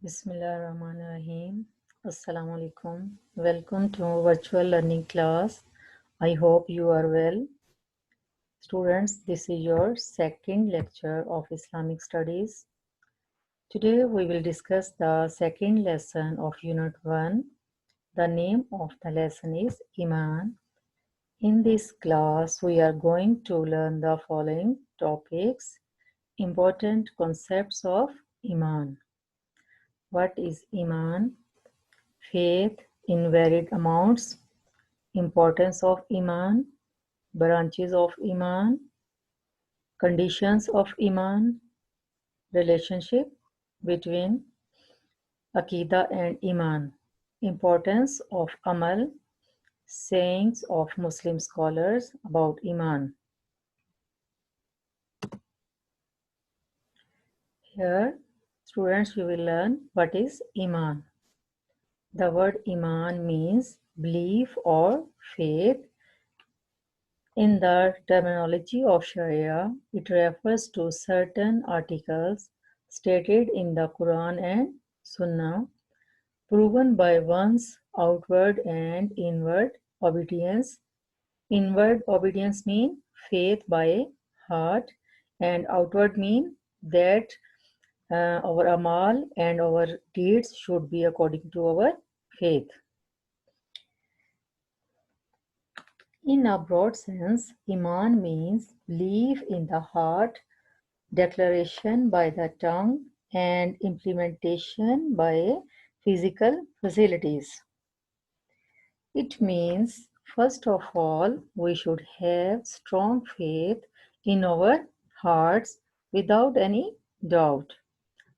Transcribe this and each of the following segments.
Bismillahirrahmanirrahim. Assalamu alaikum. Welcome to virtual learning class. I hope you are well. Students, this is your second lecture of Islamic Studies. Today we will discuss the second lesson of Unit 1. The name of the lesson is Iman. In this class, we are going to learn the following topics. Important concepts of Iman. What is Iman? Faith in varied amounts, importance of Iman, branches of Iman, conditions of Iman, relationship between Aqidah and Iman, importance of Amal, sayings of Muslim scholars about Iman. Here, students, you will learn what is Iman. The word Iman means belief or faith. In the terminology of Sharia, it refers to certain articles stated in the Quran and Sunnah, proven by one's outward and inward obedience. Inward obedience means faith by heart, and outward means that our amal and our deeds should be according to our faith. In a broad sense, Iman means belief in the heart, declaration by the tongue, and implementation by physical facilities. It means, first of all, we should have strong faith in our hearts without any doubt.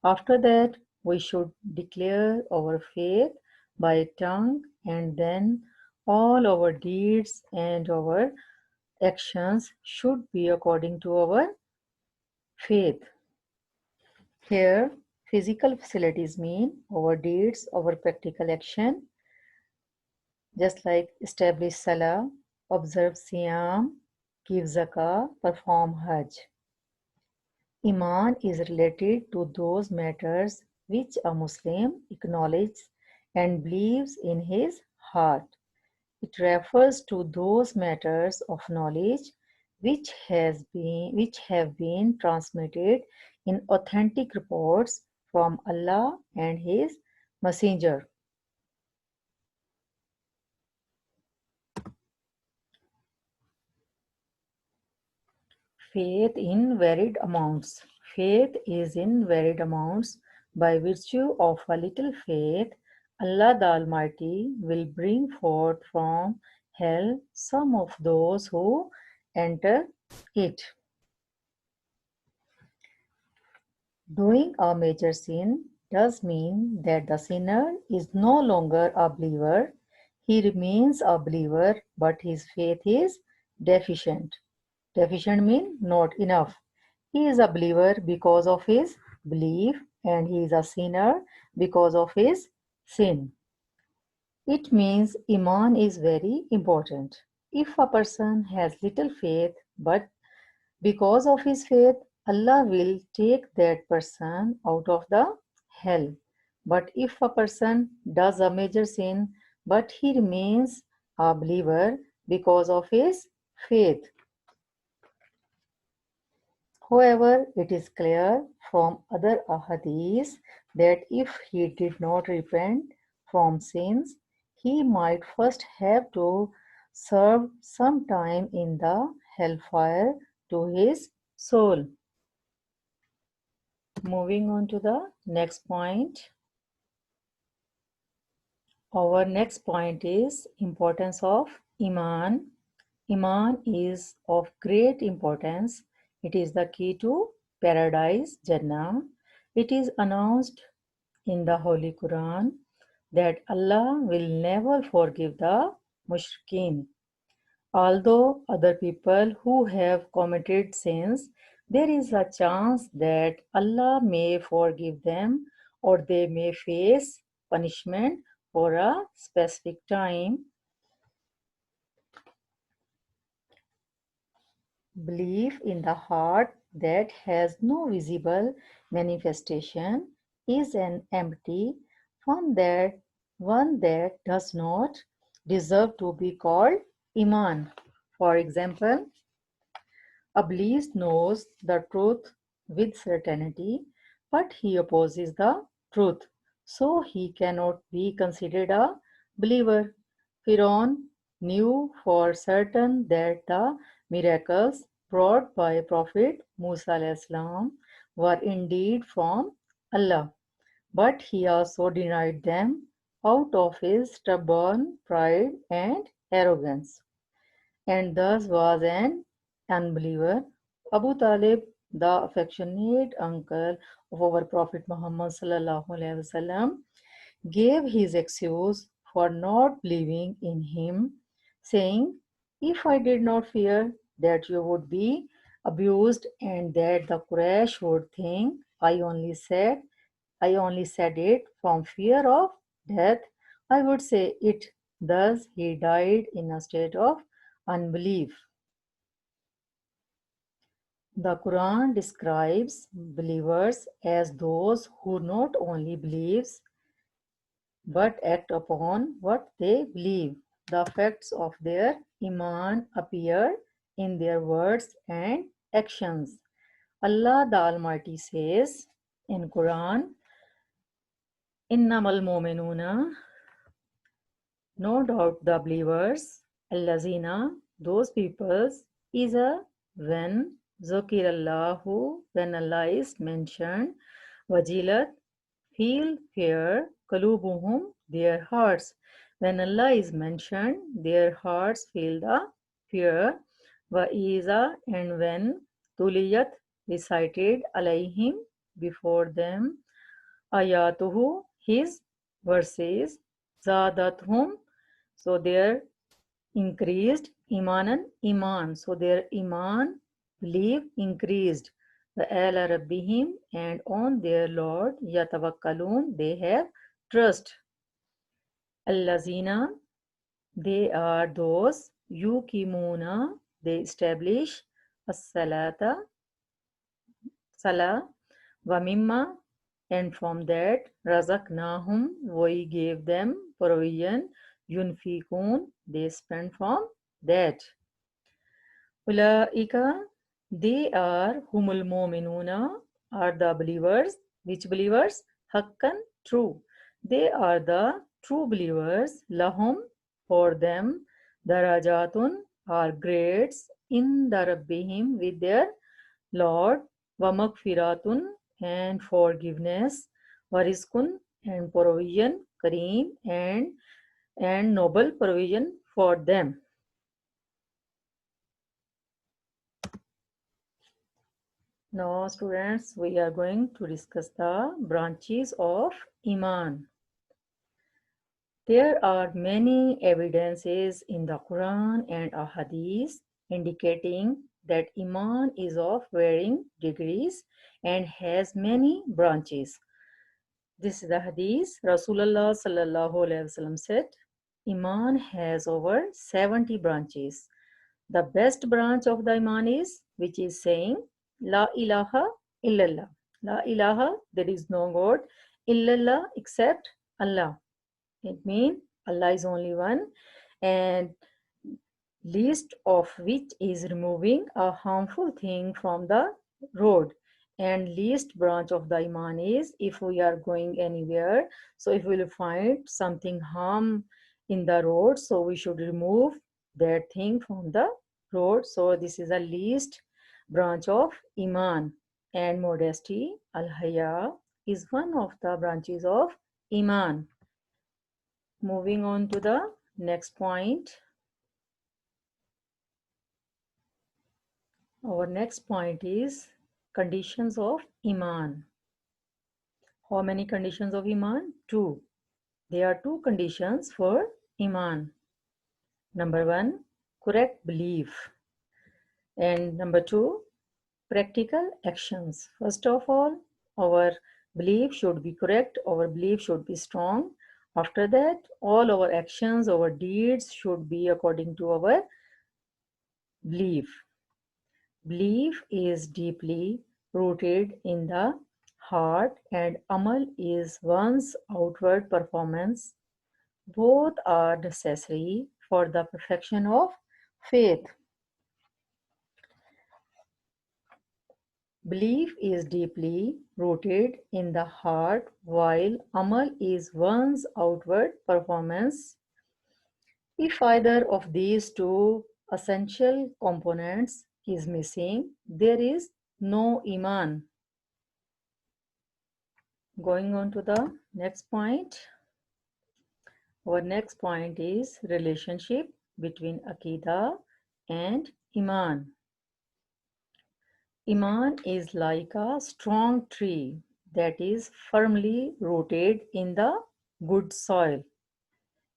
After that, we should declare our faith by tongue, and then all our deeds and our actions should be according to our faith. Here, physical facilities mean our deeds, our practical action, just like establish salah, observe siyam, give zakah, perform hajj. Iman is related to those matters which a Muslim acknowledges and believes in his heart. It refers to those matters of knowledge which have been transmitted in authentic reports from Allah and His Messenger. Faith in varied amounts. Faith is in varied amounts. By virtue of a little faith, Allah the Almighty will bring forth from hell some of those who enter it. Doing a major sin does mean that the sinner is no longer a believer. He remains a believer, but his faith is deficient. Deficient means not enough. He is a believer because of his belief, and he is a sinner because of his sin. It means Iman is very important. If a person has little faith, but because of his faith, Allah will take that person out of the hell. But if a person does a major sin, but he remains a believer because of his faith. However, it is clear from other ahadith that if he did not repent from sins, he might first have to serve some time in the hellfire to his soul. Moving on to the next point. Our next point is importance of Iman. Iman is of great importance. It is the key to paradise, Jannah. It is announced in the Holy Quran that Allah will never forgive the mushrikeen. Although other people who have committed sins, there is a chance that Allah may forgive them or they may face punishment for a specific time. Belief in the heart that has no visible manifestation. is an empty one that does not deserve to be called Iman. For example, a believer knows the truth with certainty, but he opposes the truth, so he cannot be considered a believer. Pharaoh knew for certain that the miracles brought by Prophet Musa alayhi salam were indeed from Allah, but he also denied them out of his stubborn pride and arrogance, and thus was an unbeliever. Abu Talib, the affectionate uncle of our Prophet Muhammad sallallahu alaihi wasallam, gave his excuse for not believing in him, saying, "If I did not fear that you would be abused and that the Quraysh would think I only said it from fear of death, I would say it." Thus he died in a state of unbelief. The Quran describes believers as those who not only believes but act upon what they believe. The effects of their iman appear in their words and actions. Allah the Almighty says in Quran, Innamal mu'minuna, no doubt the believers, allazina, those peoples, is a when Zukirallahu, when Allah is mentioned, wajilat, feel fear, kalubuhum, their hearts. When Allah is mentioned, their hearts feel the fear, wa'iza, and when tuliyat, recited alayhim, before them, ayatuhu, his verses, zadathum, so their increased imanan iman, so their iman belief increased. The ala rabbihim, and on their Lord yatawakkalun, they have trust. Allazina, they are those yukimuna, they establish as-salata, salah, wa mimma, and from that razaqnahum, we gave them provision, yunfikun, they spend from that. Ulaika, they are humul mu'minuna, are the believers. Which believers? Hakkan, true. They are the true believers. Lahum, for them. Darajatun, are grades in the Rabbihim, with their Lord. Wa magfiratun, and forgiveness. Wa rizkun, and provision. Kareem, and noble provision for them. Now, students, we are going to discuss the branches of Iman. There are many evidences in the Quran and Ahadith indicating that Iman is of varying degrees and has many branches. This is the Hadith. Rasulullah sallallahu alaihi wasallam said, Iman has over 70 branches. The best branch of the Iman is, which is saying, La ilaha illallah. La ilaha, there is no God, illallah, except Allah. It means Allah is only one, and least of which is removing a harmful thing from the road. And least branch of the Iman is if we are going anywhere, so if we will find something harm in the road, so we should remove that thing from the road. So this is the least branch of Iman. And modesty, al-haya, is one of the branches of Iman. Moving on to the next point. Our next point is conditions of Iman. How many conditions of Iman? Two. There are two conditions for Iman. Number one, correct belief. And number two, practical actions. First of all, our belief should be correct, our belief should be strong. After that, all our actions, our deeds should be according to our belief. Belief is deeply rooted in the heart and amal is one's outward performance. Both are necessary for the perfection of faith. Belief is deeply rooted in the heart, while amal is one's outward performance. If either of these two essential components is missing, there is no iman. Going on to the next point. Our next point is relationship between Aqidah and Iman. Iman is like a strong tree that is firmly rooted in the good soil.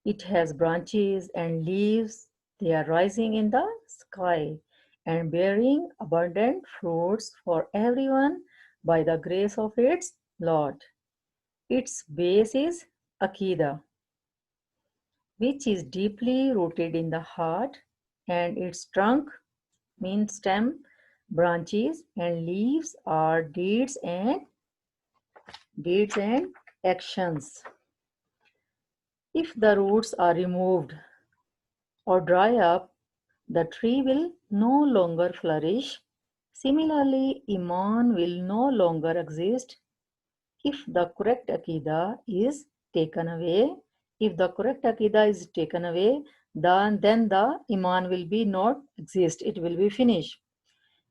It has branches and leaves. They are rising in the sky and bearing abundant fruits for everyone by the grace of its Lord. Its base is Aqidah, which is deeply rooted in the heart, and its trunk means stem, branches, and leaves are deeds and actions. If the roots are removed or dry up, the tree will no longer flourish. Similarly, Iman will no longer exist if the correct Aqidah is taken away. If the correct Aqidah is taken away, then the Iman will be not exist. It will be finished.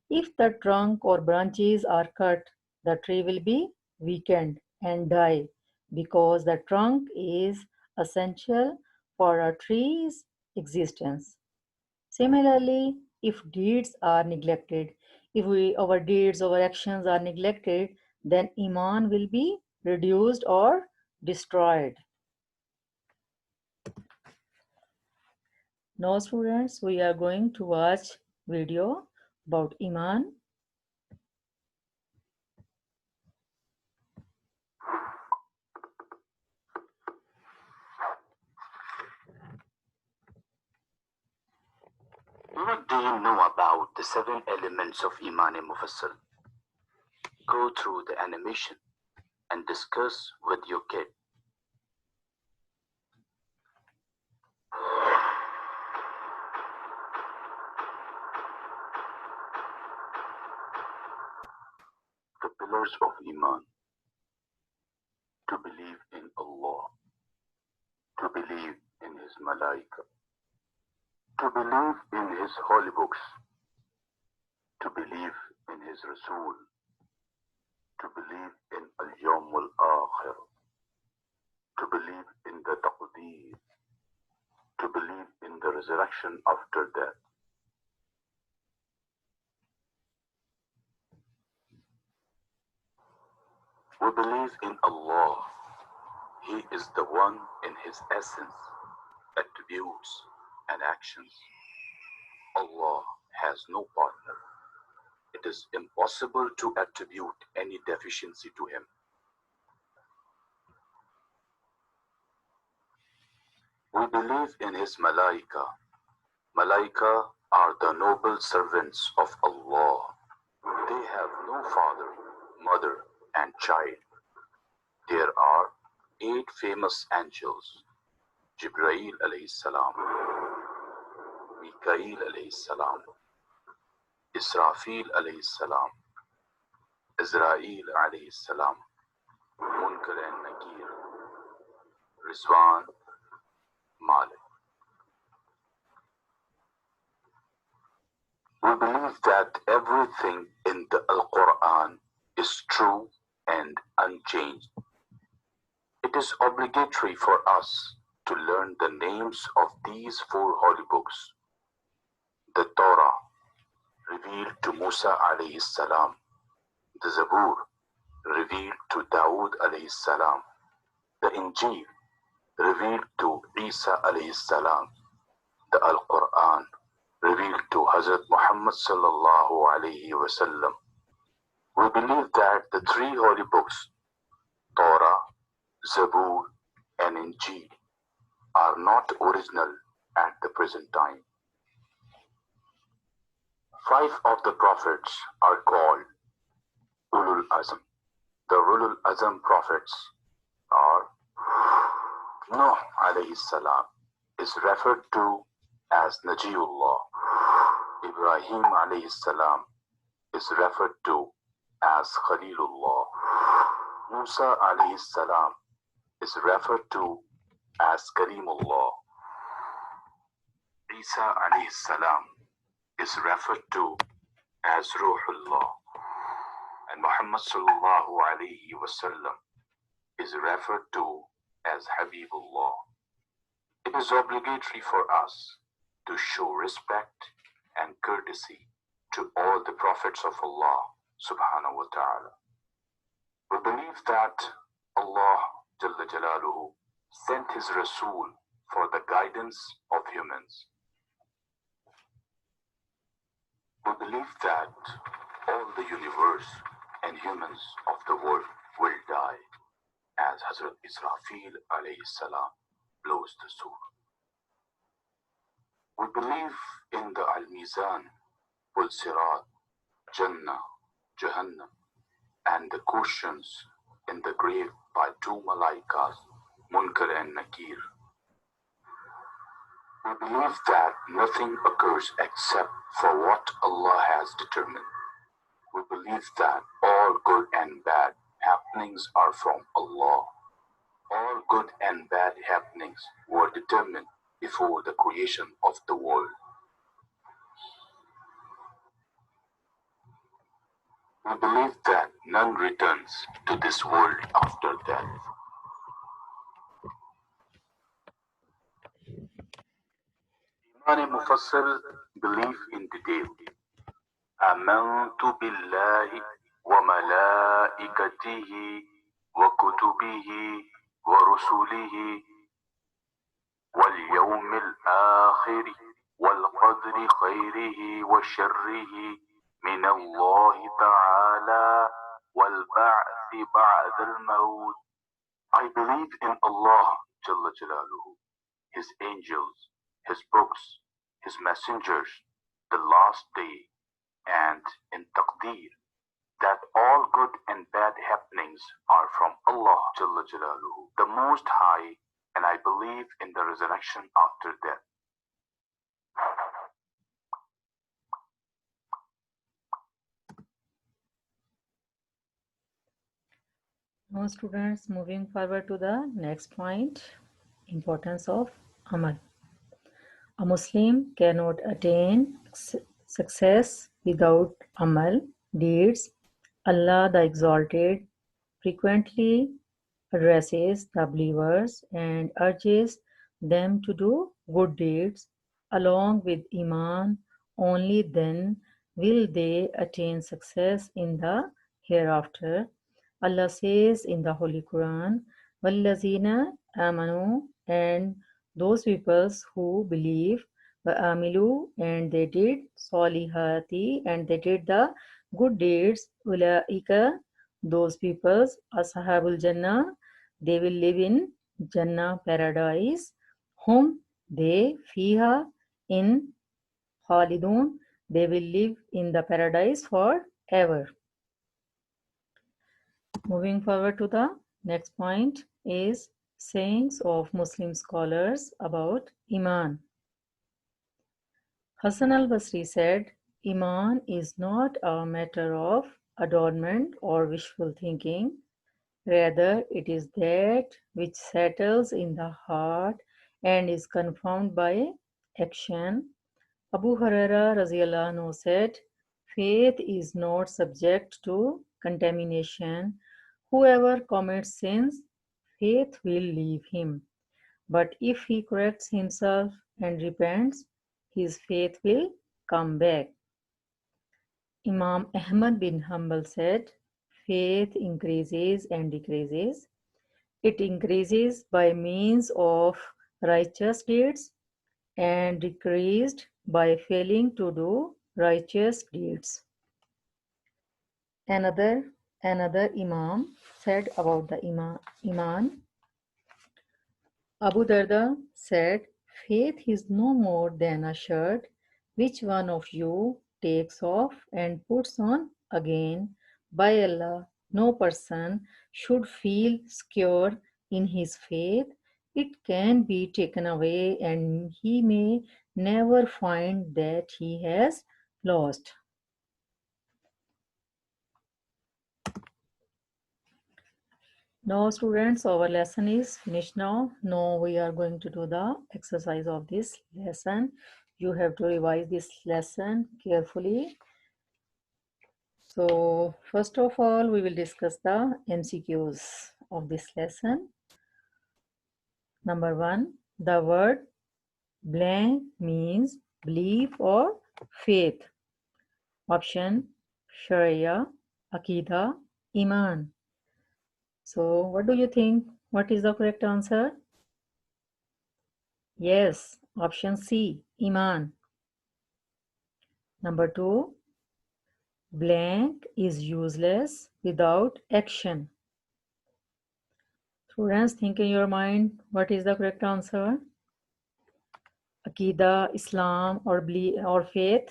If the trunk or branches are cut, the tree will be weakened and die because the trunk is essential for a tree's existence. Similarly, if deeds are neglected, our deeds, our actions are neglected, then Iman will be reduced or destroyed. Now students, we are going to watch video about Iman. What do you know about the 7 elements of Iman Mufassal? Go through the animation and discuss with your kid. The pillars of Iman. To believe in Allah. To believe in His Malaika. To believe in His holy books. To believe in His Rasul. To believe in Al-Yawm Al-Akhir. To believe in the Taqdeer. To believe in the resurrection after death. We believe in Allah. He is the one in His essence, attributes, and actions. Allah has no partner. It is impossible to attribute any deficiency to Him. We believe in His Malaika. Malaika are the noble servants of Allah. They have no father, mother, and child. There are 8 famous angels: Jibreel alayhi salam, Mikail alayhi salam, Israfil alayhi salam, Israel alayhi salam, Munkar and Nakir, Rizwan, Malik. We believe that everything in the Al-Quran is true and unchanged. It is obligatory for us to learn the names of these 4 holy books. The Torah, revealed to Musa alayhi salam. The Zabur, revealed to Dawood alayhi salam. The Injil, revealed to Isa alayhi salam. The Al-Quran, revealed to Hazrat Muhammad sallallahu alayhi wasallam. We believe that the 3 holy books, Torah, Zabur, and Injil, are not original at the present time. 5 of the prophets are called Ulul Azm, The Ulul Azam prophets are Nuh alayhi salam is referred to as Najiullah. Ibrahim alayhi salam is referred to as Khalilullah. Musa alayhi salam is referred to as Karimullah. Isa alayhi salam is referred to as Ruhullah. And Muhammad sallallahu alayhi wasallam is referred to as Habibullah. It is obligatory for us to show respect and courtesy to all the prophets of Allah subhanahu wa ta'ala. We believe that Allah Jalla Jalaluhu sent his Rasul for the guidance of humans. We believe that all the universe and humans of the world will die as Hazrat Israfil alayhi salam blows the surah. We believe in the Al-Mizan, Pul-Sirat, Jannah, Jahannam, and the questions in the grave by two malaikas, Munkar and Nakir. We believe that nothing occurs except for what Allah has determined. We believe that all good and bad happenings are from Allah. All good and bad happenings were determined before the creation of the world. We believe that none returns to this world after death. Iman Mufassal, belief in detail. آمنت بالله وملائكته وكتبه ورسله واليوم الآخر والقدر خيره وشره من الله تعالى والبعث بعد الموت. I believe in Allah Jalla Jalaluhu, His angels, His books, His messengers, the last day, and in Taqdeer, that all good and bad happenings are from Allah Jalla Jalaluhu, the Most High, and I believe in the resurrection after death. Now, students, moving forward to the next point, importance of Amal. A Muslim cannot attain success without Amal, deeds. Allah the Exalted frequently addresses the believers and urges them to do good deeds along with Iman. Only then will they attain success in the hereafter. Allah says in the Holy Quran, وَالَّذِينَ آمَنُوا, and those peoples who believe, وَآمِلُوا, and they did, صَالِحَاتِ, and they did the good deeds, أُولَٰئِكَ, those peoples, Ashabul Jannah, they will live in Jannah paradise, whom they fiha in Khalidun, they will live in the paradise forever. Moving forward to the next point is sayings of Muslim scholars about Iman. Hassan al-Basri said, Iman is not a matter of adornment or wishful thinking. Rather, it is that which settles in the heart and is confirmed by action. Abu Huraira Radhiyallahu anhu said, faith is not subject to contamination. Whoever commits sins, faith will leave him. But if he corrects himself and repents, his faith will come back. Imam Ahmad bin Hanbal said, faith increases and decreases. It increases by means of righteous deeds and decreased by failing to do righteous deeds. Another Imam said about the Iman. Abu Darda said, faith is no more than a shirt which one of you takes off and puts on again. By Allah, No person should feel secure in his faith. It can be taken away and he may never find that he has lost. Now students, our lesson is finished now. Now we are going to do the exercise of this lesson. You have to revise this lesson carefully. So first of all, we will discuss the MCQs of this lesson. Number 1, the word blank means belief or faith. Option Sharia, Akida, Iman. So what do you think? What is the correct answer? Yes, option C, Iman. Number 2, blank is useless without action. Students, think in your mind, what is the correct answer? Akida, Islam, or belief or faith?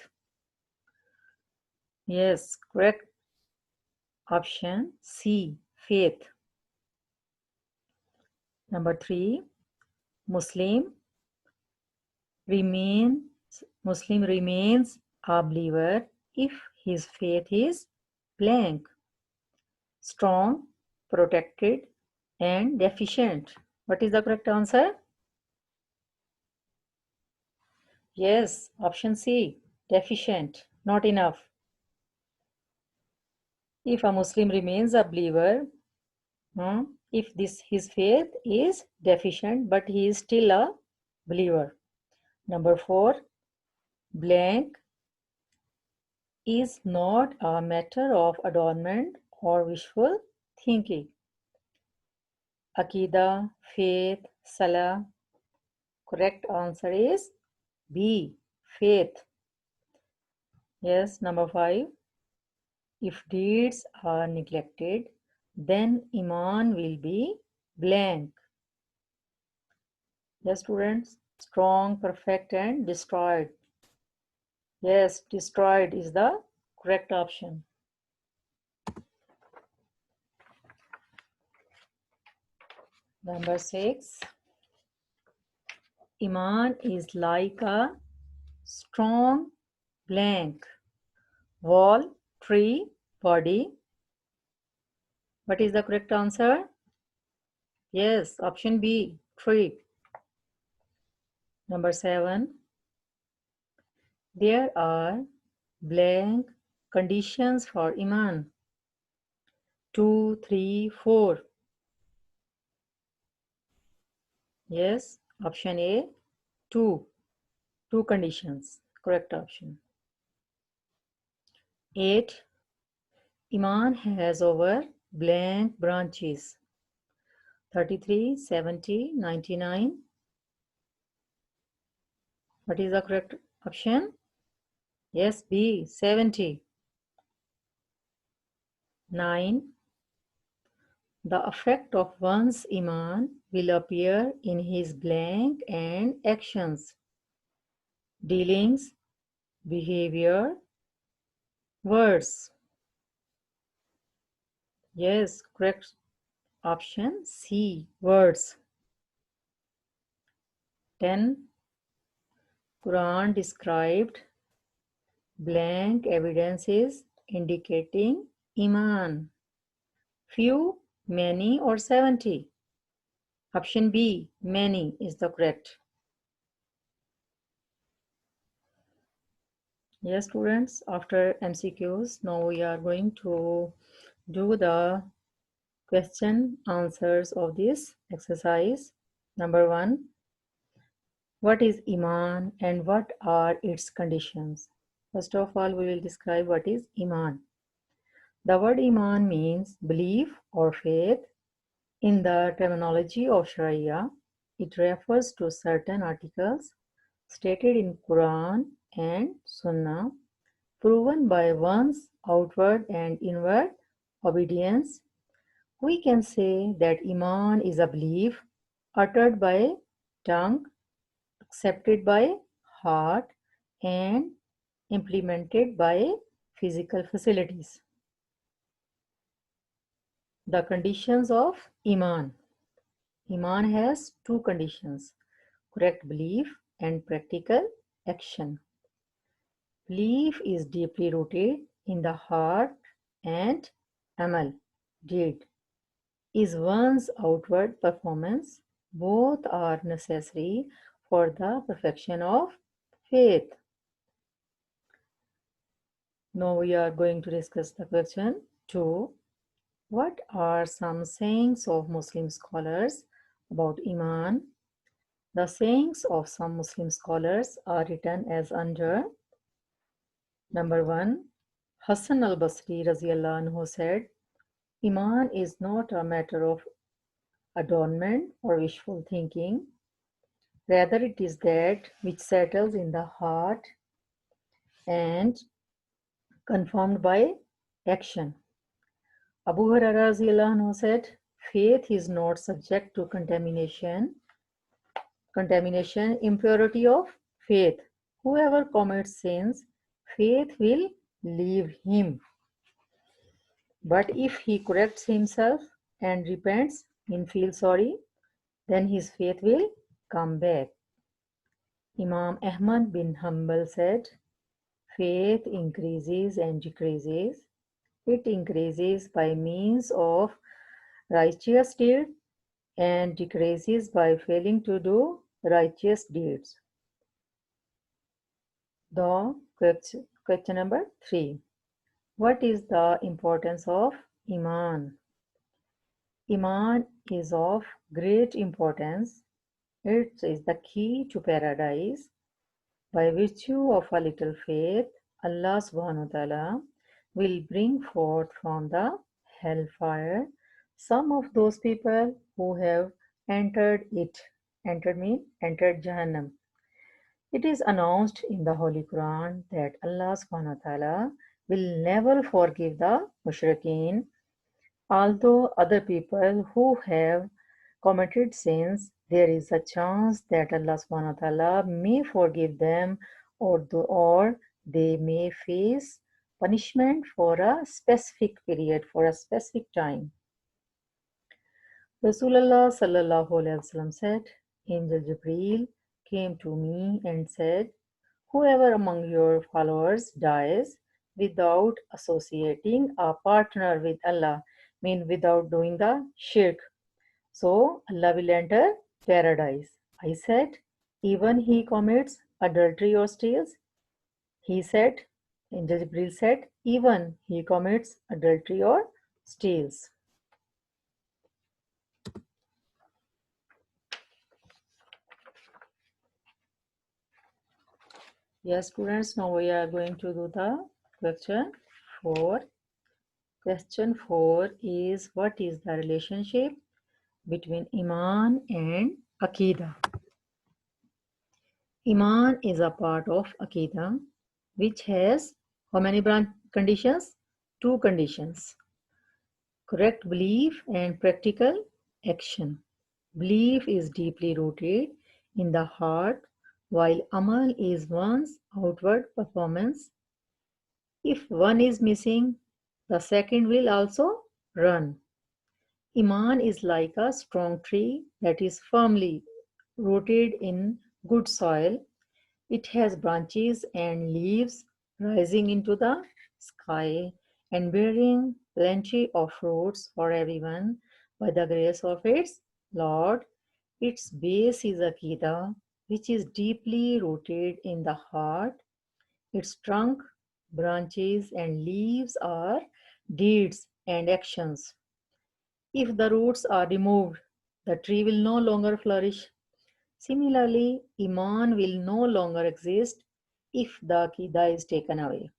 Yes, correct. Option C, faith. Number 3, Muslim remains Muslim remains a believer if his faith is blank, strong, protected, and deficient. What is the correct answer? Yes, option C, deficient, not enough. If a Muslim remains a believer, if his faith is deficient, but he is still a believer. Number 4, blank is not a matter of adornment or wishful thinking. Akida, faith, salah. Correct answer is B, faith. Yes, number 5. If deeds are neglected, then Iman will be blank. Yes, students, strong, perfect, and destroyed. Yes, destroyed is the correct option. Number 6. Iman is like a strong blank. Wall, tree, body. What is the correct answer? Yes, option B, tree. Number 7. There are blank conditions for Iman. 2, 3, 4. Yes, option A, 2. 2 conditions. Correct option. 8. Iman has over blank branches. 33, 70, 99. What is the correct option? Yes, B, 70. 9. The effect of one's Iman will appear in his blank and actions, dealings, behavior, words. Yes, correct option C, words. 10. Quran described blank evidences indicating Iman. Few, many, or 70. Option B, many is the correct. Yes, students, after MCQs, now we are going to do the question answers of this exercise. Number 1, what is Iman and what are its conditions? First of all, we will describe what is Iman. The word Iman means belief or faith. In the terminology of Sharia, it refers to certain articles stated in Quran and Sunnah, proven by one's outward and inward obedience. We can say that Iman is a belief uttered by tongue, accepted by heart, and implemented by physical facilities. The conditions of Iman. Iman has two conditions: correct belief and practical action. Belief is deeply rooted in the heart, and amal, deed, is one's outward performance. Both are necessary for the perfection of faith. Now we are going to discuss the question 2. What are some sayings of Muslim scholars about Iman? The sayings of some Muslim scholars are written as under: number 1, Hassan al-Basri Raziyallahu anhu said, Iman is not a matter of adornment or wishful thinking. Rather, it is that which settles in the heart and confirmed by action. Abu Hurairah said, faith is not subject to contamination, impurity of faith. Whoever commits sins, faith will leave him. But if he corrects himself and repents and feels sorry, then his faith will come back. Imam Ahmad bin Hanbal said, faith increases and decreases. It increases by means of righteous deeds and decreases by failing to do righteous deeds. The question number 3. What is the importance of Iman? Iman is of great importance. It is the key to paradise. By virtue of a little faith, Allah subhanahu wa ta'ala will bring forth from the hellfire some of those people who have entered it. Entered Jahannam. It is announced in the Holy Quran that Allah subhanahu wa ta'ala will never forgive the mushrikeen, although other people who have committed sins, there is a chance that Allah subhanahu wa ta'ala may forgive them, or they may face punishment for a specific period, for a specific time. Rasulullah sallallahu alaihi wasallam said, Angel Jibreel came to me and said, whoever among your followers dies without associating a partner with Allah, mean without doing the shirk, so Allah will enter paradise. I said, even he commits adultery or steals? He said, Angel Jibreel said, even he commits adultery or steals. Yes, students, now we are going to do the question 4. Question 4 is, what is the relationship between Iman and Aqidah? Iman is a part of Aqidah, which has how many conditions? 2 conditions. Correct belief and practical action. Belief is deeply rooted in the heart, while Amal is one's outward performance. If one is missing, the second will also run. Iman is like a strong tree that is firmly rooted in good soil. It has branches and leaves rising into the sky and bearing plenty of fruits for everyone by the grace of its Lord. Its base is Aqidah, which is deeply rooted in the heart. Its trunk, branches, and leaves are deeds and actions. If the roots are removed, the tree will no longer flourish. Similarly, Iman will no longer exist if the Aqidah is taken away.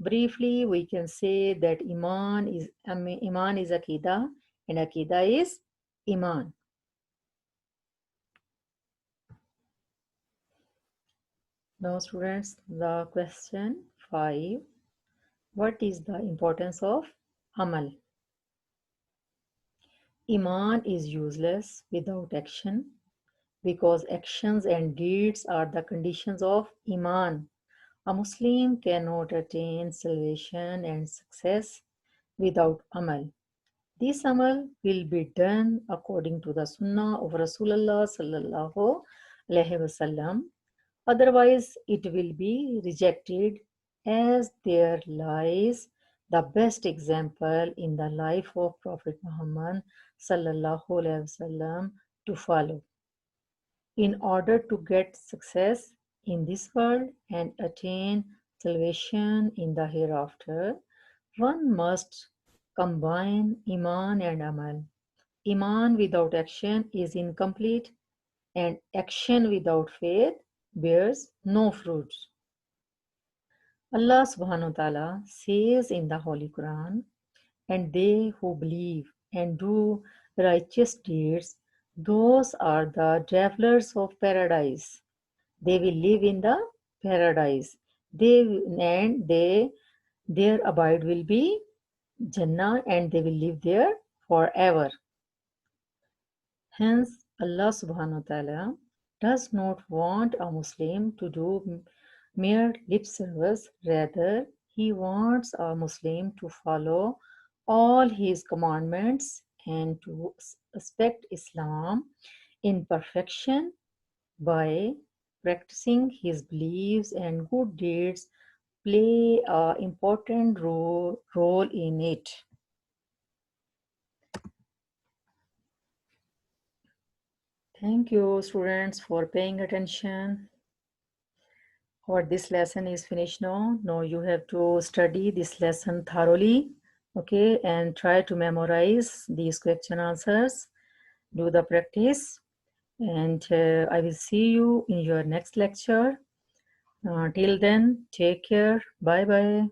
Briefly, we can say that Iman is Aqidah and Aqidah is Iman. Now students, the question 5. What is the importance of Amal? Iman is useless without action, because actions and deeds are the conditions of Iman. A Muslim cannot attain salvation and success without Amal. This amal will be done according to the sunnah of Rasulullah sallallahu alaihi wasallam. Otherwise, it will be rejected, as there lies the best example in the life of Prophet Muhammad sallallahu alaihi wasallam to follow. In order to get success in this world and attain salvation in the hereafter, one must combine Iman and Amal. Iman without action is incomplete, and action without faith bears no fruits. Allah subhanahu wa ta'ala says in the Holy Quran, and they who believe and do righteous deeds, those are the travelers of paradise. They will live in the paradise. Their abide will be Jannah, and they will live there forever. Hence, Allah subhanahu wa ta'ala does not want a Muslim to do mere lip service. Rather, He wants a Muslim to follow all His commandments and to respect Islam in perfection by practicing his beliefs, and good deeds play an important role in it. Thank you, students, for paying attention. This lesson is finished now. Now you have to study this lesson thoroughly, okay, and try to memorize these question answers. Do the practice, and I will see you in your next lecture. Till then, take care. Bye bye.